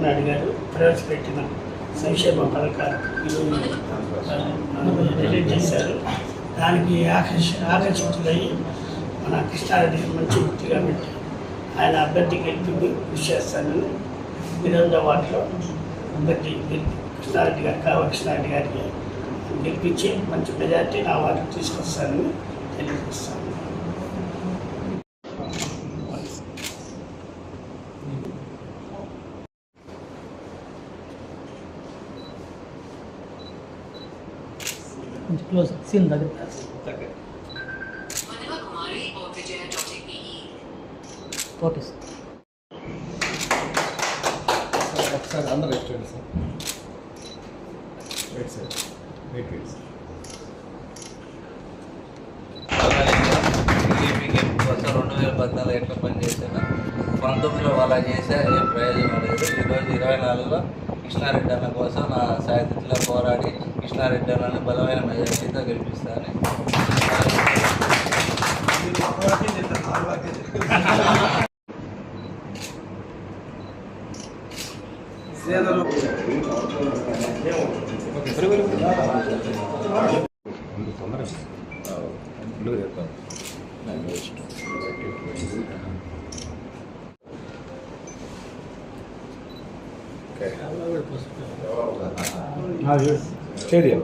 నాయుడు గారు ప్రవేశపెట్టిన సంక్షేమ పథకాలు రిలీజ్ చేశారు. దానికి ఆకర్షితులయ్యి మన కృష్ణారెడ్డి మంచి వృత్తిగా పెట్టి ఆయన అభ్యర్థి గెలిపి కృషి చేస్తానని 8వ వార్డులో అభ్యర్థి కృష్ణారెడ్డి గారు కృష్ణారెడ్డి గారికి గెలిపించి మంచి మెజార్టీ నా వార్డుకు తీసుకొస్తానని తెలియజేస్తాను. क्लोज सीन लग ओके सर अंदर restaurant sir wait sir wait టీడీపీకి కోసం 2014 ఎట్లా పనిచేసినా 19లో అలా చేసా ఏం ప్రయోజనం లేదు. ఈరోజు 24లో కృష్ణారెడ్డి అన్న కోసం నా సాయతిలో పోరాడి కృష్ణారెడ్డి అన్నని బలమైన మెజార్టీతో గెలిపిస్తాను. స్టేడియం